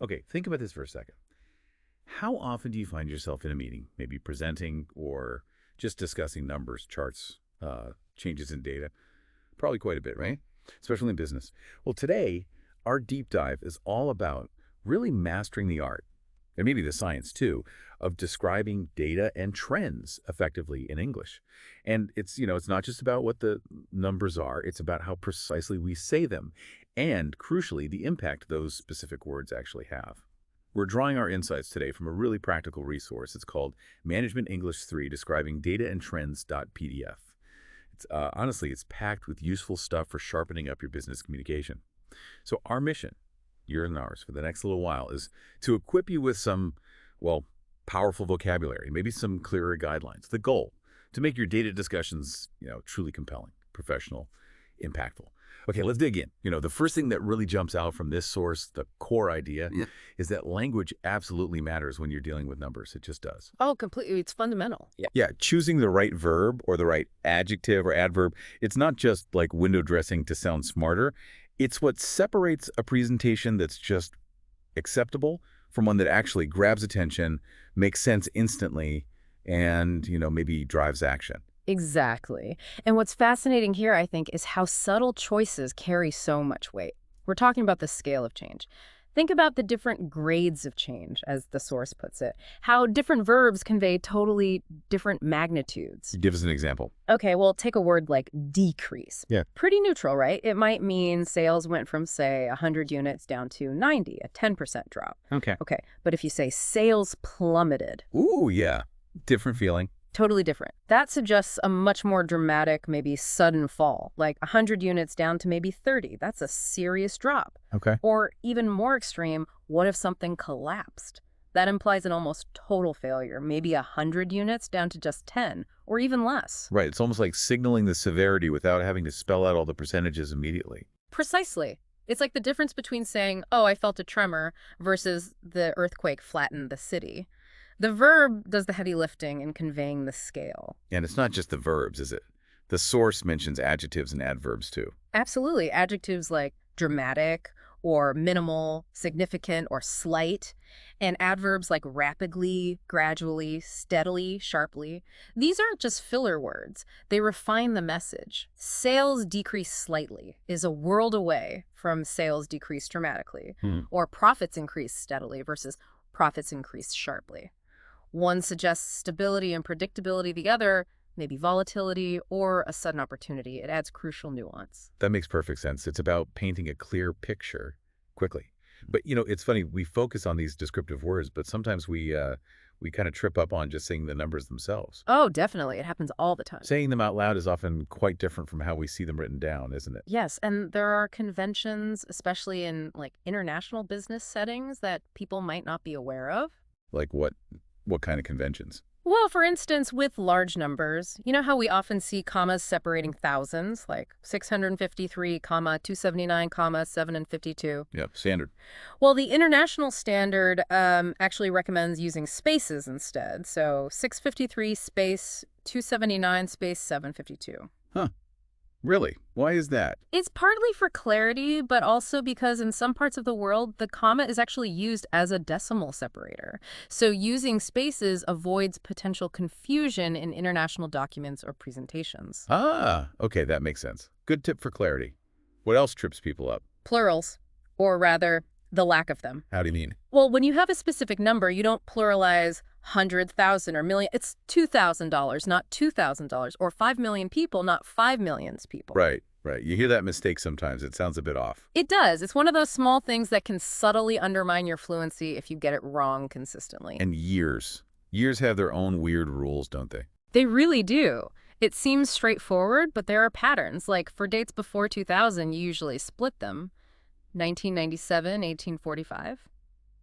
Okay, think about this for a second. How often do you find yourself in a meeting, maybe presenting or just discussing numbers, charts, changes in data? Probably quite a bit, right? Especially in business. Well, today, our deep dive is all about really mastering the art, and maybe the science too, of describing data and trends effectively in English. And it's not just about what the numbers are, it's about how precisely we say them, and crucially, the impact those specific words actually have. We're drawing our insights today from a really practical resource. It's called Management English 3 Describing Data and Trends.pdf. Honestly, it's packed with useful stuff for sharpening up your business communication. So our mission, yours and ours, for the next little while is to equip you with some, well, powerful vocabulary, maybe some clearer guidelines. The goal, to make your data discussions, truly compelling, professional, impactful. Okay, let's dig in. The first thing that really jumps out from this source, the core idea, is that language absolutely matters when you're dealing with numbers. It just does. Oh, completely. It's fundamental. Yeah, choosing the right verb or the right adjective or adverb, it's not just like window dressing to sound smarter. It's what separates a presentation that's just acceptable from one that actually grabs attention, makes sense instantly, and, maybe drives action. Exactly. And what's fascinating here, I think, is how subtle choices carry so much weight. We're talking about the scale of change. Think about the different grades of change, as the source puts it, how different verbs convey totally different magnitudes. Give us an example. Okay, well, take a word like decrease. Yeah. Pretty neutral, right? It might mean sales went from, say, 100 units down to 90, a 10% drop. Okay. Okay, but if you say sales plummeted, Ooh, yeah. Different feeling. totally different. That suggests a much more dramatic, maybe sudden fall, like 100 units down to maybe 30. That's a serious drop. Okay. Or even more extreme, what if something collapsed? That implies an almost total failure, maybe 100 units down to just 10, or even less. Right. It's almost like signaling the severity without having to spell out all the percentages immediately. Precisely. It's like the difference between saying, oh, I felt a tremor, versus the earthquake flattened the city. The verb does the heavy lifting in conveying the scale. And it's not just the verbs, is it? The source mentions adjectives and adverbs too. Absolutely. Adjectives like dramatic or minimal, significant, or slight, and adverbs like rapidly, gradually, steadily, sharply. These aren't just filler words. They refine the message. Sales decrease slightly is a world away from sales decrease dramatically, or profits increase steadily versus profits increase sharply. One suggests stability and predictability, the other maybe volatility or a sudden opportunity. It adds crucial nuance. That makes perfect sense. It's about painting a clear picture quickly. But, it's funny, we focus on these descriptive words, but sometimes we kind of trip up on just saying the numbers themselves. Oh, definitely. It happens all the time. Saying them out loud is often quite different from how we see them written down, isn't it? Yes, and there are conventions, especially in international business settings, that people might not be aware of. Like what kind of conventions? Well, for instance, with large numbers, you know how we often see commas separating thousands, like 653, 279, 7 and 52? Yep, standard. Well, the international standard actually recommends using spaces instead. So 653 space 279 space 752. Huh. Really? Why is that? It's partly for clarity, but also because in some parts of the world, the comma is actually used as a decimal separator. So using spaces avoids potential confusion in international documents or presentations. Ah, okay, that makes sense. Good tip for clarity. What else trips people up? Plurals, or rather, the lack of them. How do you mean? Well, when you have a specific number, you don't pluralize 100,000 or million. It's $2,000, not $2,000, or 5 million people, not 5 million people. Right. You hear that mistake sometimes. It sounds a bit off. It does. It's one of those small things that can subtly undermine your fluency if you get it wrong consistently. And years. Years have their own weird rules, don't they? They really do. It seems straightforward, but there are patterns. Like for dates before 2000, you usually split them. 1997, 1845.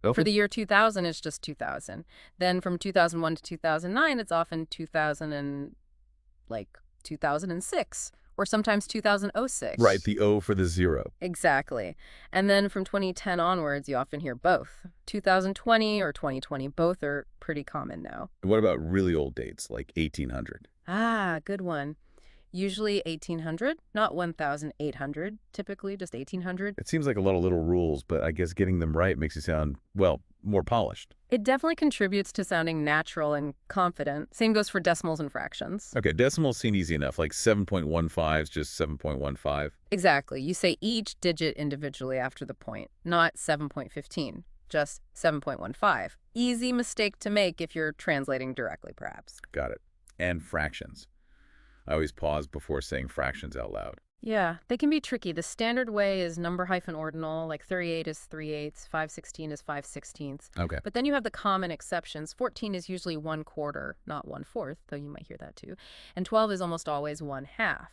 Okay. For the year 2000, it's just 2000. Then from 2001 to 2009, it's often 2006, or sometimes 2006. Right, the O for the zero. Exactly. And then from 2010 onwards, you often hear both. 2020 or 2020, both are pretty common now. And what about really old dates, like 1800? Ah, good one. Usually 1800, not 1800, typically just 1800. It seems like a lot of little rules, but I guess getting them right makes you sound, well, more polished. It definitely contributes to sounding natural and confident. Same goes for decimals and fractions. Okay, decimals seem easy enough, like 7.15 is just 7.15. Exactly. You say each digit individually after the point, not 7.15, just 7.15. Easy mistake to make if you're translating directly, perhaps. Got it. And fractions. I always pause before saying fractions out loud. Yeah, they can be tricky. The standard way is number-ordinal, like 38 is 3/8, 5/16 is 5/16. Okay. But then you have the common exceptions. 14 is usually 1/4, not 1/4, though you might hear that too. And 12 is almost always 1/2.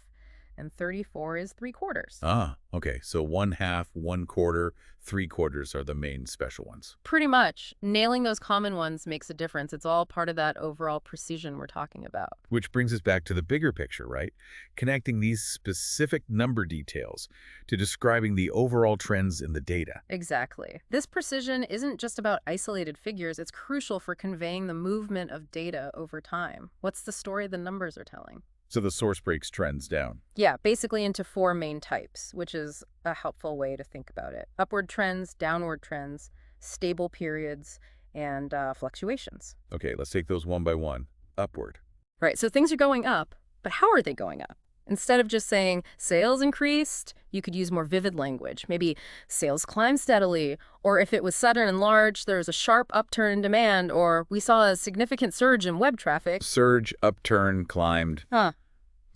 And 34 is 3/4. Ah, okay. So 1/2, 1/4, 3/4 are the main special ones. Pretty much. Nailing those common ones makes a difference. It's all part of that overall precision we're talking about. Which brings us back to the bigger picture, right? Connecting these specific number details to describing the overall trends in the data. Exactly. This precision isn't just about isolated figures. It's crucial for conveying the movement of data over time. What's the story the numbers are telling? So the source breaks trends down. Yeah, basically into 4 main types, which is a helpful way to think about it. Upward trends, downward trends, stable periods, and fluctuations. Okay, let's take those one by one. Upward. Right, so things are going up, but how are they going up? Instead of just saying sales increased, you could use more vivid language. Maybe sales climbed steadily, or if it was sudden and large, there was a sharp upturn in demand, or we saw a significant surge in web traffic. Surge, upturn, climbed. Huh.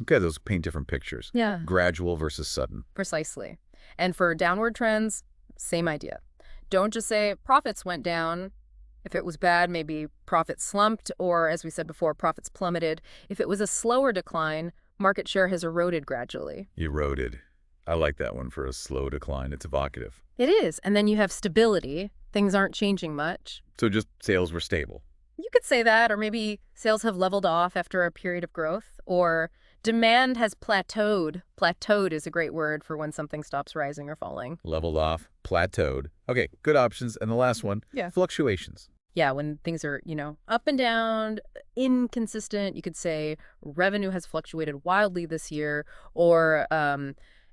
Okay, those paint different pictures. Yeah. Gradual versus sudden. Precisely. And for downward trends, same idea. Don't just say profits went down. If it was bad, maybe profits slumped, or as we said before, profits plummeted. If it was a slower decline, market share has eroded gradually. Eroded. I like that one for a slow decline. It's evocative. It is. And then you have stability. Things aren't changing much. So just sales were stable. You could say that, or maybe sales have leveled off after a period of growth, or demand has plateaued. Plateaued is a great word for when something stops rising or falling. Leveled off, plateaued. Okay, good options. And the last one, Yeah. fluctuations. Yeah, when things are, up and down, inconsistent, you could say revenue has fluctuated wildly this year, or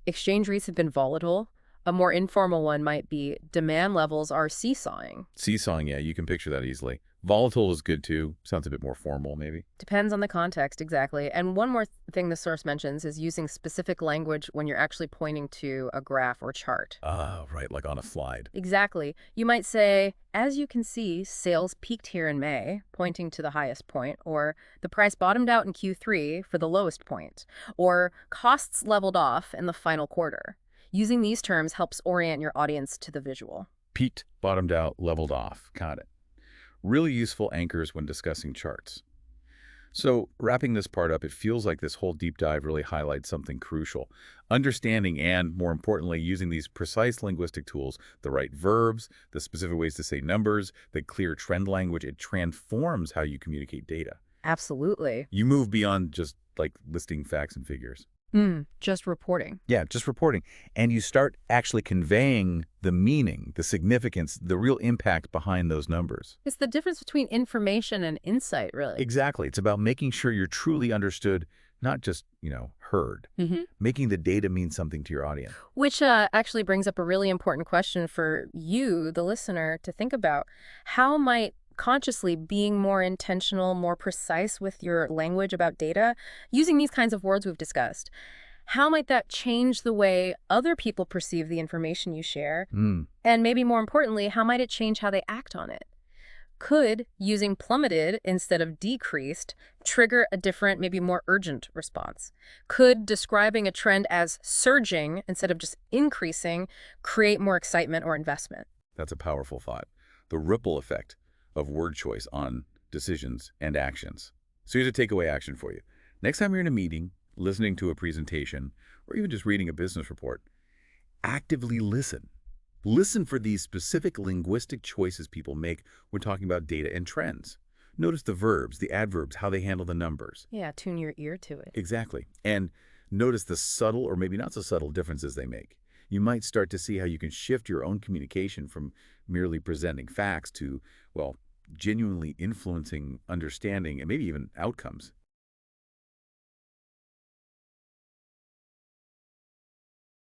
exchange rates have been volatile. A more informal one might be demand levels are seesawing. Seesawing, yeah, you can picture that easily. Volatile is good too. Sounds a bit more formal, maybe. Depends on the context, exactly. And one more thing the source mentions is using specific language when you're actually pointing to a graph or chart. Ah, right, like on a slide. Exactly. You might say, as you can see, sales peaked here in May, pointing to the highest point, or the price bottomed out in Q3 for the lowest point, or costs leveled off in the final quarter. Using these terms helps orient your audience to the visual. Peaked, bottomed out, leveled off. Got it. Really useful anchors when discussing charts. So wrapping this part up, it feels like this whole deep dive really highlights something crucial. Understanding and, more importantly, using these precise linguistic tools, the right verbs, the specific ways to say numbers, the clear trend language, it transforms how you communicate data. Absolutely. You move beyond just like listing facts and figures. Just reporting. Yeah, just reporting. And you start actually conveying the meaning, the significance, the real impact behind those numbers. It's the difference between information and insight, really. Exactly. It's about making sure you're truly understood, not just, heard. Making the data mean something to your audience. Which actually brings up a really important question for you, the listener, to think about. How might consciously being more intentional, more precise with your language about data, using these kinds of words we've discussed, how might that change the way other people perceive the information you share? And maybe more importantly, how might it change how they act on it? Could using plummeted instead of decreased trigger a different, maybe more urgent response? Could describing a trend as surging instead of just increasing create more excitement or investment? That's a powerful thought. The ripple effect of word choice on decisions and actions. So here's a takeaway action for you. Next time you're in a meeting, listening to a presentation, or even just reading a business report, actively listen. Listen for these specific linguistic choices people make when talking about data and trends. Notice the verbs, the adverbs, how they handle the numbers. Yeah, tune your ear to it. Exactly. And notice the subtle or maybe not so subtle differences they make. You might start to see how you can shift your own communication from merely presenting facts to, well, genuinely influencing understanding and maybe even outcomes.